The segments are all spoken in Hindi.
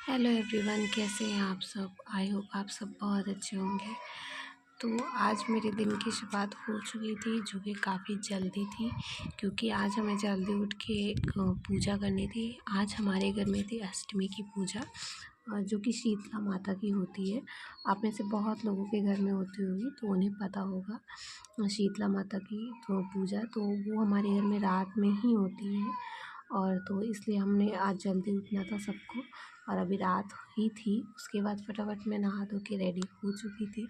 हेलो एवरीवन, कैसे हैं आप सब। आई होप आप सब बहुत अच्छे होंगे। तो आज मेरे दिन की शुरुआत हो चुकी थी, जो कि काफ़ी जल्दी थी, क्योंकि आज हमें जल्दी उठ के पूजा करनी थी। आज हमारे घर में थी अष्टमी की पूजा, जो कि शीतला माता की होती है। आप में से बहुत लोगों के घर में होती होगी, तो उन्हें पता होगा शीतला माता की तो पूजा, तो वो हमारे घर में रात में ही होती है। और तो इसलिए हमने आज जल्दी उठना था सबको, और अभी रात ही थी। उसके बाद फटाफट मैं नहा धो के रेडी हो चुकी थी,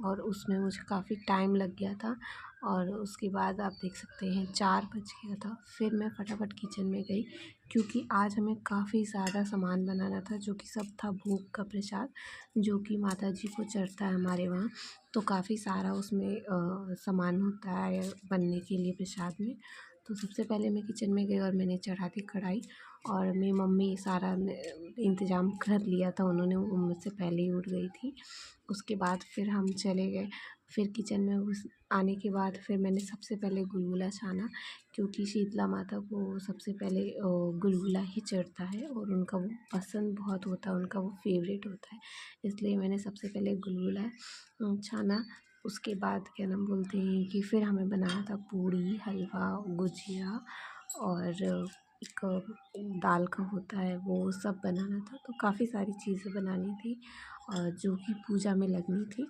और उसमें मुझे काफ़ी टाइम लग गया था। और उसके बाद आप देख सकते हैं 4 बज गया था। फिर मैं फटाफट किचन में गई, क्योंकि आज हमें काफ़ी ज़्यादा सामान बनाना था, जो कि सब था भोग का प्रसाद, जो कि माता जी को चढ़ता है हमारे वहाँ। तो काफ़ी सारा उसमें सामान होता है बनने के लिए प्रसाद में। तो सबसे पहले मैं किचन में गई और मैंने चढ़ा दी कढ़ाई, और मेरी मम्मी सारा इंतज़ाम कर लिया था उन्होंने, वो मुझसे पहले ही उठ गई थी। उसके बाद फिर हम चले गए। फिर किचन में घुस आने के बाद फिर मैंने सबसे पहले गुलगुला छाना, क्योंकि शीतला माता को सबसे पहले गुलगुला ही चढ़ता है, और उनका वो पसंद बहुत होता है, उनका वो फेवरेट होता है। इसलिए मैंने सबसे पहले गुलगुला छाना। उसके बाद क्या नाम बोलते हैं कि फिर हमें बनाना था पूड़ी, हलवा, गुजिया, और एक दाल का होता है, वो सब बनाना था। तो काफ़ी सारी चीज़ें बनानी थी, और जो कि पूजा में लगनी थी।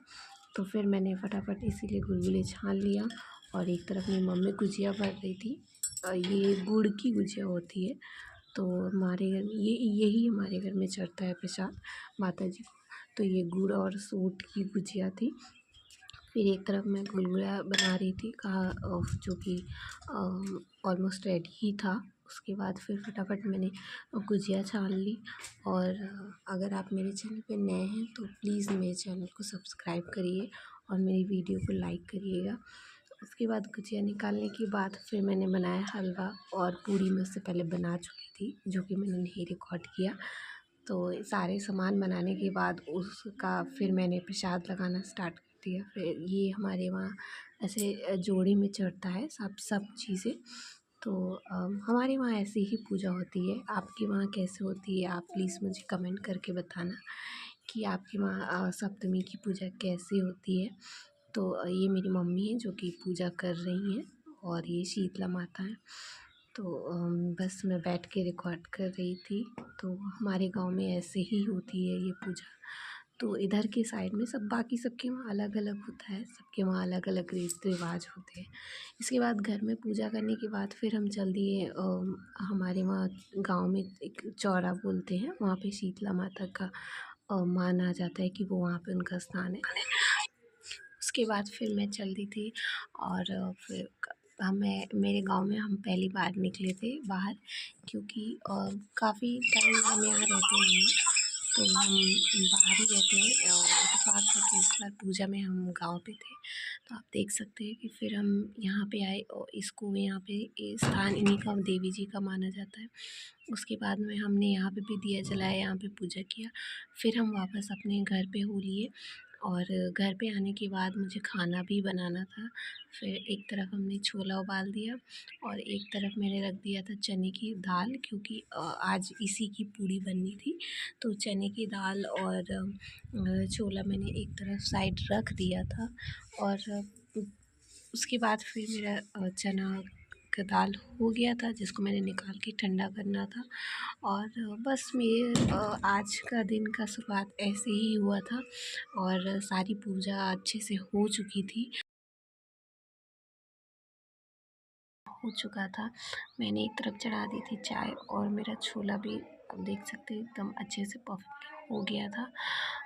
तो फिर मैंने फटाफट इसीलिए गुलगुले छान लिया, और एक तरफ मेरी मम्मी गुजिया भर रही थी। ये गुड़ की गुजिया होती है। तो हमारे घर में यही हमारे घर में चढ़ता है प्रसाद माता जी को। तो ये गुड़ और सूट की गुजिया थी। फिर एक तरफ मैं गुलगुला बना रही थी, जो कि ऑलमोस्ट रेडी ही था। उसके बाद फिर फटाफट मैंने गुजिया छान ली। और अगर आप मेरे चैनल पे नए हैं तो प्लीज़ मेरे चैनल को सब्सक्राइब करिए, और मेरी वीडियो को लाइक करिएगा। उसके बाद गुजिया निकालने के बाद फिर मैंने बनाया हलवा, और पूड़ी मैं उससे पहले बना चुकी थी, जो कि मैंने नहीं रिकॉर्ड किया। तो सारे सामान बनाने के बाद उसका फिर मैंने प्रसाद लगाना स्टार्ट कर दिया। फिर ये हमारे वहाँ ऐसे जोड़े में चढ़ता है सब चीज़ें। तो हमारे वहाँ ऐसी ही पूजा होती है। आपके वहाँ कैसे होती है, आप प्लीज़ मुझे कमेंट करके बताना कि आपके वहाँ सप्तमी की पूजा कैसी होती है। तो ये मेरी मम्मी है जो कि पूजा कर रही हैं, और ये शीतला माता है। तो बस मैं बैठ के रिकॉर्ड कर रही थी। तो हमारे गांव में ऐसे ही होती है ये पूजा। तो इधर के साइड में सब, बाकी सबके वहाँ अलग अलग होता है, सबके वहाँ अलग अलग रीति रिवाज होते हैं। इसके बाद घर में पूजा करने के बाद फिर हम चल दिए हमारे वहाँ गांव में एक चौरा बोलते हैं, वहाँ पे शीतला माता का माना जाता है कि वो वहाँ पे उनका स्थान है। उसके बाद फिर मैं चल दी थी, और फिर हमें मेरे गांव में हम पहली बार निकले थे बाहर, क्योंकि काफ़ी टाइम हम यहाँ रहते नहीं हैं, तो हम बाहर ही रहते हैं। और इत्तेफाक था कि इस बार पूजा में हम गांव पे थे। तो आप देख सकते हैं कि फिर हम यहाँ पे आए, और इसको यहाँ पे ये स्थान इन्हीं का, देवी जी का माना जाता है। उसके बाद में हमने यहाँ पे भी दिया जलाया, यहाँ पे पूजा किया। फिर हम वापस अपने घर पे हो लिए, और घर पे आने के बाद मुझे खाना भी बनाना था। फिर एक तरफ हमने छोला उबाल दिया, और एक तरफ मैंने रख दिया था चने की दाल, क्योंकि आज इसी की पूड़ी बननी थी। तो चने की दाल और छोला मैंने एक तरफ साइड रख दिया था। और उसके बाद फिर मेरा चना का दाल हो गया था, जिसको मैंने निकाल के ठंडा करना था। और बस मेरे आज का दिन का शुरुआत ऐसे ही हुआ था, और सारी पूजा अच्छे से हो चुकी थी, हो चुका था। मैंने एक तरफ चढ़ा दी थी चाय, और मेरा छोला भी आप देख सकते हैं एकदम अच्छे से परफेक्ट हो गया था।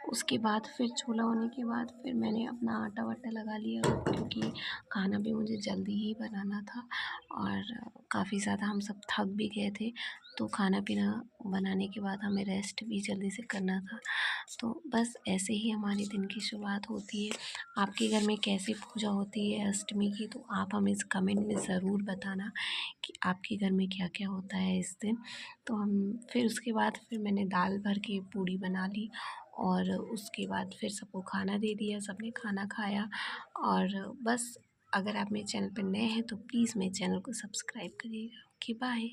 उसके बाद फिर छोला होने के बाद फिर मैंने अपना आटा वाटा लगा लिया, क्योंकि खाना भी मुझे जल्दी ही बनाना था, और काफ़ी ज़्यादा हम सब थक भी गए थे। तो खाना पीना बनाने के बाद हमें रेस्ट भी जल्दी से करना था। तो बस ऐसे ही हमारे दिन की शुरुआत होती है। आपके घर में कैसी पूजा होती है अष्टमी की, तो आप हमें इस कमेंट में ज़रूर बताना कि आपके घर में क्या क्या होता है इस दिन। तो हम फिर उसके बाद फिर मैंने दाल भर के पूड़ी बना ली, और उसके बाद फिर सबको खाना दे दिया, सबने खाना खाया। और बस, अगर आप मेरे चैनल पर नए हैं तो प्लीज़ मेरे चैनल को सब्सक्राइब करिएगा। Okay, bye.